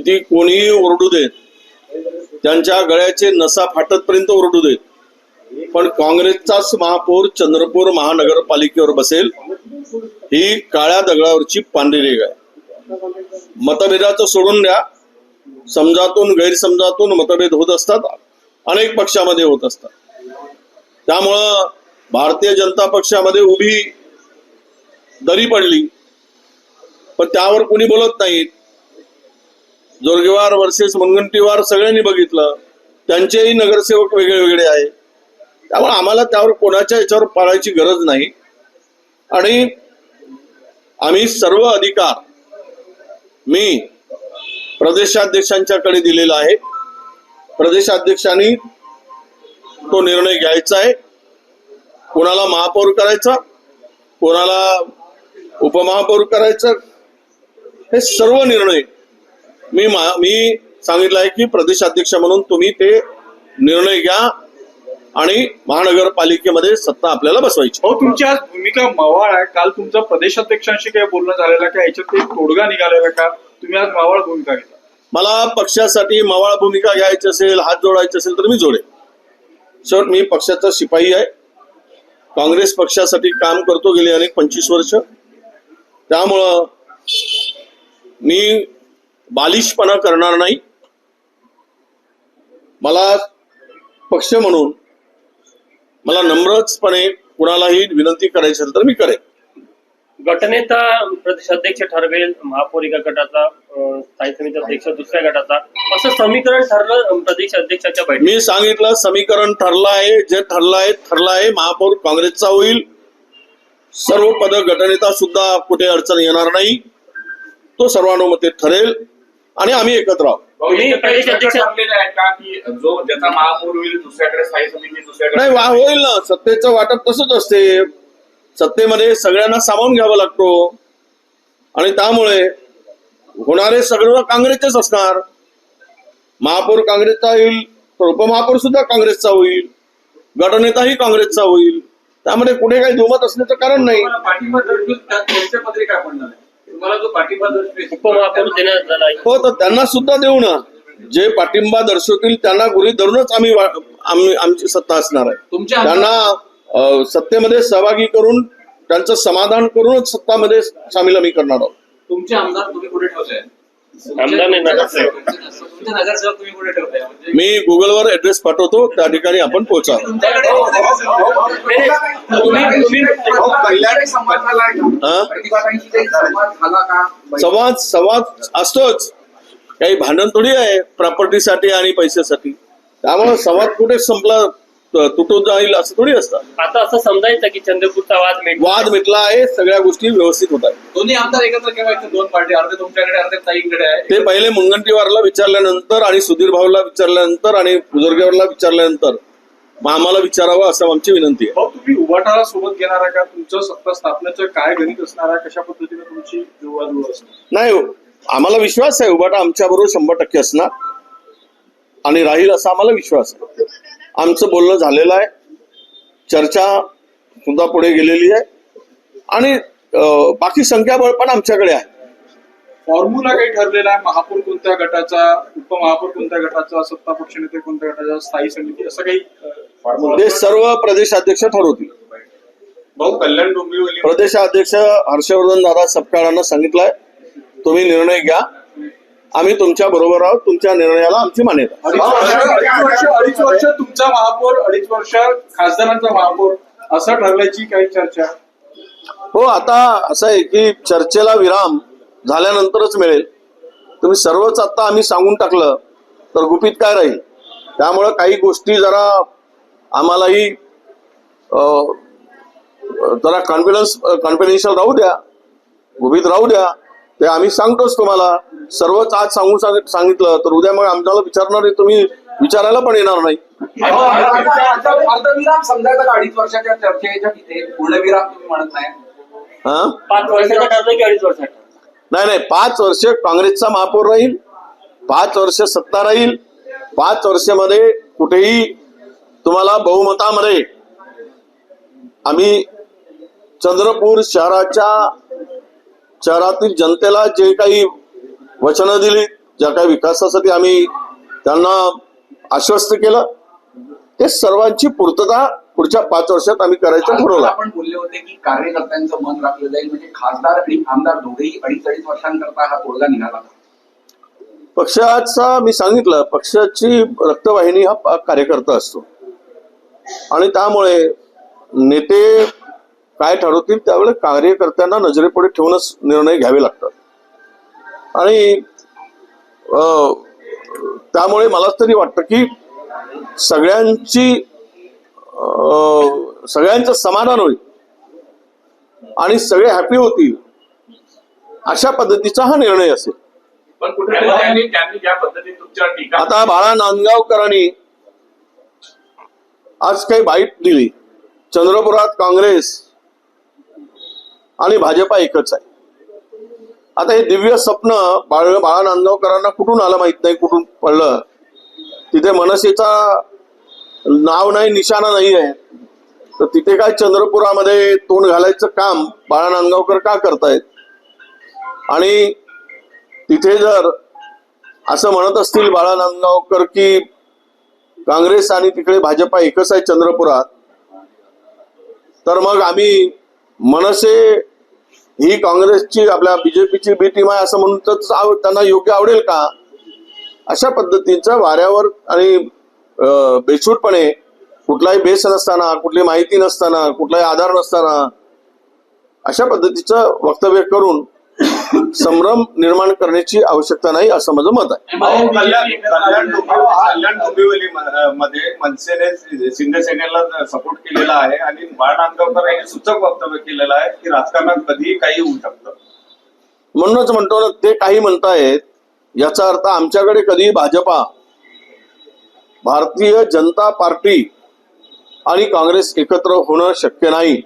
किती कोणीही ओरडू देत, त्यांच्या गळ्याचे नसा फाटतपर्यंत ओरडू देत, पण काँग्रेसचाच महापौर चंद्रपूर महानगरपालिकेवर बसेल ही काळ्या दगडावरची पांढरी रेघ आहे. मतभेदाचं सोडून द्या, समजातून गैरसमजातून मतभेद होत असतात, अनेक पक्षामध्ये होत असतात. त्यामुळं भारतीय जनता पक्षामध्ये उभी दरी पडली, पण त्यावर कोणी बोलत नाहीत. जोरगेवार वर्सेस मुनगंटीवार सगळ्यांनी बघितलं, त्यांचेही नगरसेवक वेगळे वेगळे आहे. त्यामुळे आम्हाला त्यावर कोणाच्या याच्यावर पाळायची गरज नाही आणि आम्ही सर्व अधिकार मी प्रदेशाध्यक्षांच्याकडे दिलेला आहे. प्रदेशाध्यक्षांनी तो निर्णय घ्यायचा आहे, कोणाला महापौर करायचा, कोणाला उपमहापौर करायचं, हे सर्व निर्णय मी सांगितलं आहे की प्रदेशाध्यक्ष म्हणून तुम्ही ते निर्णय घ्या आणि महानगरपालिकेमध्ये सत्ता आपल्याला बसवायची. हो, तुमची आज भूमिका मवाळ आहे. काल तुमचं प्रदेशाध्यक्षांशी काही बोलणं झालेलं का, याच्यात एक तोडगा निघालेला का, तुम्ही आज मवाळ भूमिका घेता? मला पक्षासाठी मवाळ भूमिका घ्यायची असेल, हात जोडायचे असेल तर मी जोडेन. शेवट मी पक्षाचा शिपाई आहे, काँग्रेस पक्षासाठी काम करतो गेले अनेक 25 वर्ष. त्यामुळं मी बालिशपणा करणार नाही. मला पक्ष म्हणून मला नम्रचपणे कुणालाही विनंती करायची असेल तर मी करेन. गटनेता प्रदेशाध्यक्ष ठरवेल, महापौर एका गटाचा, स्थायी समिती अध्यक्ष दुसऱ्या गटाचा, असं समीकरण ठरलं प्रदेश अध्यक्षाच्या बैठकीत. मी सांगितलं समीकरण ठरलं आहे, जे ठरलं आहे. महापौर काँग्रेसचा होईल, सर्व पद गटनेता सुद्धा कुठे अडचण येणार नाही, तो सर्वानुमते ठरेल आणि आम्ही एकत्र आहोत. जो ज्याचा महापौर होईल दुसऱ्याकडे स्थायी समिती दुसऱ्याकडे नाही होईल ना. सत्तेचं वाटप तसंच असते, सत्तेमध्ये सगळ्यांना सामावून घ्यावा लागतो आणि त्यामुळे होणारे सगळं काँग्रेसचेच असणार. महापौर काँग्रेसचा होईल तर उपमहापौर सुद्धा काँग्रेसचा होईल, गटनेताही काँग्रेसचा होईल. त्यामध्ये कुठे काही दुमत असण्याचं कारण नाही. पाठिंबा दर्शवून त्यांच्या पत्रिका पडणार आहे. तुम्हाला जो पाठिंबा दर्शवेल उपमहापौर देण्यात आला आहे. हो, तर त्यांना सुद्धा देऊ ना. जे पाठिंबा दर्शवतील त्यांना गृहीत धरूनच आमची सत्ता असणार आहे. त्यांना सत्तेमध्ये सहभागी करून त्यांचं समाधान करूनच सत्तामध्ये सामील आम्ही करणार आहोत. तुमचे आमदार तुम्ही कुठे ठेवताय? आमदार नाही, नगरसेवक. तुमचे नगरसेवक तुम्ही कुठे ठेवताय? म्हणजे मी गुगलवर ऍड्रेस पाठवतो, त्या ठिकाणी आपण पोहोचा. संवाद असतोच, काही भांडण थोडी आहे प्रॉपर्टीसाठी आणि पैशासाठी. त्यामुळे संवाद कुठे संपला तुटून जाईल असं थोडी असतं. आता असं समजायचं की चंद्रपूरचा वाद मिटला आहे, सगळ्या गोष्टी व्यवस्थित होत आहेत. दोन्ही आमदार एकत्र केव्हा? दोन पार्टी, अर्धे तुमच्याकडे अर्धे ताईंकडे आहे. ते पहिले मुनगंटीवारला विचारल्यानंतर आणि सुधीर भाऊला विचारल्यानंतर आणि जोरगेवारला विचारल्यानंतर आम्हाला विचारावं असं आमची विनंती आहे. तुम्ही उभाटाला सोबत घेणार आहे का? तुमचं सत्ता स्थापनेचं काय गणित असणार आहे? कशा पद्धतीने तुमची जुळवाजुळव असणार? नाही, आम्हाला विश्वास आहे उभाटा आमच्या बरोबर 100% असणार आणि राहील असा आम्हाला विश्वास आहे. आमचं बोलणं झालेलं आहे, चर्चा सुद्धा पुढे गेलेली आहे आणि बाकी संख्याबळ पण आमच्याकडे आहे. फॉर्म्युला काही ठरलेला आहे? महापौर कोणत्या गटाचा, उपमहापौर कोणत्या गटाचा, सत्ता पक्ष नेते कोणत्या गटाचा, स्थायी समिती, असं काही ते सर्व प्रदेशाध्यक्ष ठरवतील. भाऊ, कल्याण डोंबिवली प्रदेशाध्यक्ष हर्षवर्धन दादा सपकाळांना सांगितलंय तुम्ही निर्णय घ्या, आम्ही तुमच्या बरोबर आहोत, तुमच्या निर्णयाला आमची मान्यता. 2.5 वर्ष तुमचा महापौर, 2.5 वर्ष खासदारांचा महापौर, असं ठरल्याची काही चर्चा? हो, आता असं आहे की चर्चेला विराम झाल्यानंतरच मिळेल. तुम्ही सर्वच आता आम्ही सांगून टाकलं तर गुपित काय राहील. त्यामुळं काही गोष्टी जरा आम्हालाही जरा कॉन्फिडेन्शियल राहू द्या, गुपित राहू द्या. ते आम्ही सांगतोच तुम्हाला. सर्वच आज सांगितलं तर उद्या मग आम्हाला विचारणार, तुम्ही विचारायला पण येणार नाही. अर्धविराम समजायचा का? 2.5 वर्षाच्या चर्चेच्या तिथे पूर्णविराम तुम्ही म्हणत नाही? 5 वर्षाचा ठरलं की 2.5 वर्षाचा? नाही, 5 वर्ष काँग्रेसचा महापौर राहील, 5 वर्ष सत्ता राहील. 5 वर्षामध्ये कुठेही तुम्हाला बहुमतामध्ये आम्ही चंद्रपूर शहरातील जनतेला जे काही वचनं दिली ज्या काही विकासासाठी आम्ही त्यांना आश्वस्त केलं ते सर्वांची पूर्तता पुढच्या 5 वर्षात आम्ही करायचं ठरवलं. आपण बोलले होते की कार्यकर्त्यांचं मन राखलं जाईल, म्हणजे खासदार आणि आमदार दोघेही 2.5 वर्षांकरता हा तोडगा निघाला. पक्षाचा मी सांगितलं, पक्षाची रक्तवाहिनी हा कार्यकर्ता असतो आणि त्यामुळे नेते काय ठरवतील त्यावेळेस कार्यकर्त्यांना नजरेपुढे ठेवूनच निर्णय घ्यावे लागतात आणि त्यामुळे मला तरी वाटतं की सगळ्यांचं समाधान होईल आणि सगळे हॅपी होतील अशा पद्धतीचा हा निर्णय असेल. पण कुठेतरी त्यांनी ज्या पद्धतीने तुमच्यावर टीका आता बाळा नांदगावकरांनी आज काही बाईट दिली. चंद्रपुरात काँग्रेस आणि भाजपा एकच आहे. आता हे दिव्य स्वप्न बाळा नांदगावकरांना कुठून आलं माहित नाही, कुठून पडलं. तिथे मनसेचा नाव नाही, निशाणा नाही आहे, तर तिथे काय चंद्रपुरामध्ये तोंड घालायचं काम बाळा नांदगावकर का करतायत. आणि तिथे जर असं म्हणत असतील बाळा नांदगावकर की काँग्रेस आणि तिकडे भाजपा एकच आहे चंद्रपुरात, तर मग आम्ही मनसे ही काँग्रेसची आपल्या बीजेपीची बी टीम आहे असं म्हणून तर त्यांना योग्य आवडेल का. अशा पद्धतीचा वाऱ्यावर आणि बेछूटपणे कुठलाही बेस नसताना, कुठली माहिती नसताना, कुठलाही आधार नसताना अशा पद्धतीचं वक्तव्य करून संभ्रम निर्माण करण्याची आवश्यकता नाही असं माझं मत आहे. कल्याण डोंबिवली मध्ये मनसेने शिंदेसेनेला सपोर्ट केलेला आहे आणि बाळा नांदगावकर यांनी सूचक वक्तव्य केलेलं आहे की राजकारणात कधीही काही होऊ शकतं. म्हणूनच म्हणतो ना, ते काही म्हणतायत याचा अर्थ आमच्याकडे कधी भाजपा, भारतीय जनता पार्टी आणि काँग्रेस एकत्र होणं शक्य नाही,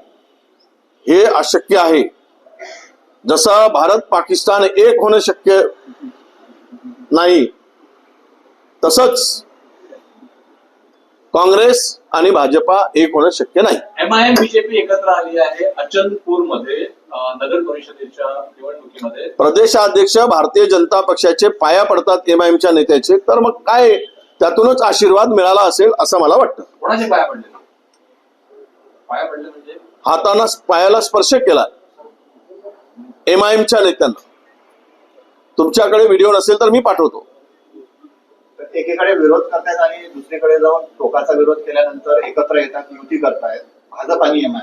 हे अशक्य आहे. जसं भारत पाकिस्तान एक होणं शक्य नाही तसंच काँग्रेस आणि भाजपा एक होणं शक्य नाही. MIM बीजेपी एकत्र आली आहे अचलपूरमध्ये नगर परिषदेच्या निवडणुकीमध्ये. प्रदेशाध्यक्ष भारतीय जनता पक्षाचे पाया पडतात MIMच्या नेत्याचे, तर मग काय त्यातूनच आशीर्वाद मिळाला असेल असं मला वाटतं. कोणाचे पाया पडले? पाया पडले म्हणजे हाताना पायाला स्पर्श केला MIMच्या नेत्यांना. तुमच्याकडे व्हिडिओ नसेल तर मी पाठवतो. एकीकडे विरोध करतायत आणि दुसरीकडे जाऊन टोकाचा विरोध केल्यानंतर एकत्र येतात, युती करतायत भाजप आणि MIM.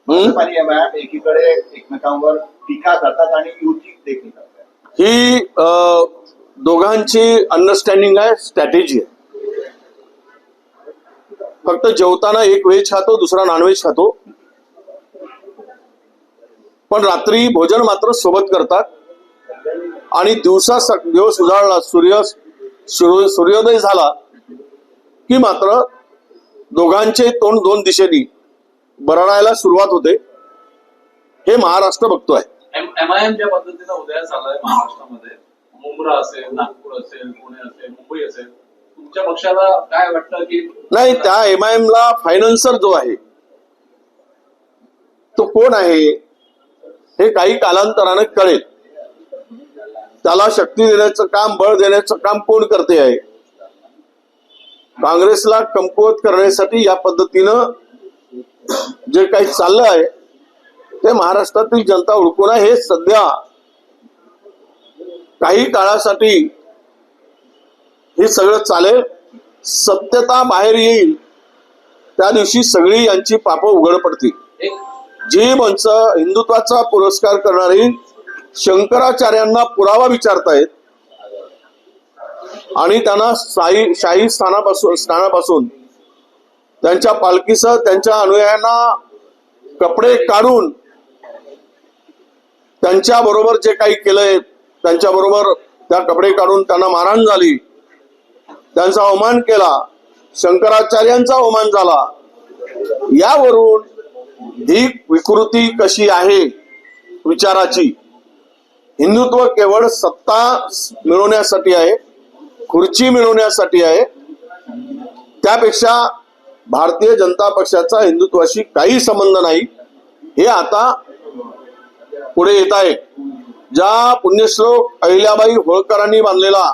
भाजप आणि MIM एकीकडे एकमेकांवर टीका करतात आणि युती देखील करतात. ही दोघांची अंडरस्टँडिंग आहे, स्ट्रॅटेजी आहे. फक्त जेवताना एक व्हेज खातो, दुसरा नॉनव्हेज खातो, पण रात्री भोजन मात्र सोबत करतात. आणि दिवस उजाळला, सूर्योदय झाला की मात्र दोघांचे तोंड 2 दिशेनी बरडायला सुरुवात होते. हे महाराष्ट्र बघतोय. MIM ज्या पद्धतीनं उदयास आलाय महाराष्ट्रामध्ये, मुंब्रा असेल, नागपूर असेल, पुणे असेल, मुंबई असेल, तुमच्या पक्षाला काय वाटतं की नाही, त्या MIMला फायनान्सर जो आहे तो कोण आहे हे काही कालांतराने कळेल. त्याला शक्ती देण्याचं काम, बळ देण्याचं काम कोण करते आहे. काँग्रेसला कमकुवत करण्यासाठी या पद्धतीनं जे काही चाललं आहे ते महाराष्ट्रातील जनता ओळखून आहे. हे सध्या काही काळासाठी हे सगळं चालेल. सत्यता बाहेर येईल त्या दिवशी सगळी यांची पापं उघड पडतील. जी माणसं हिंदुत्वाचा पुरस्कार करणारी शंकराचार्यांना पुरावा विचारतायत आणि त्यांना शाही स्थानापासून त्यांच्या पालखीसह त्यांच्या अनुयायांना कपडे काढून त्यांच्या बरोबर जे काही केलंय, त्यांच्या बरोबर त्या कपडे काढून त्यांना मारहाण झाली, त्यांचा अवमान केला, शंकराचार्यांचा अवमान झाला. यावरून ही विकृती कशी आहे विचाराची. हिंदुत्व केवळ सत्ता मिळवण्यासाठी आहे, खुर्ची मिळवण्यासाठी आहे. त्यापेक्षा भारतीय जनता पक्षाचा हिंदुत्वाशी काही संबंध नाही. हे आता पुढे येत आहे. ज्या पुण्यश्लोक अहिल्याबाई होळकरांनी बांधलेला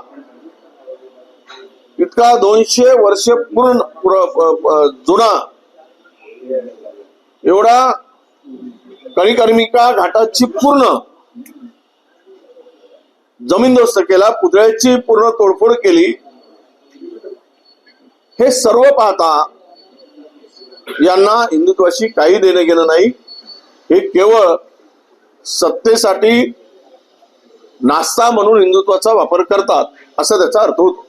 इतका 200 वर्ष जुना एवढा कणिकर्णिका घाटाची पूर्ण जमीनदोस्त केला, पुतळ्याची पूर्ण तोडफोड केली. हे सर्व पाहता यांना हिंदुत्वाशी काही देणं घेणं नाही. हे केवळ सत्तेसाठी नाश्ता म्हणून हिंदुत्वाचा वापर करतात असा त्याचा अर्थ होतो.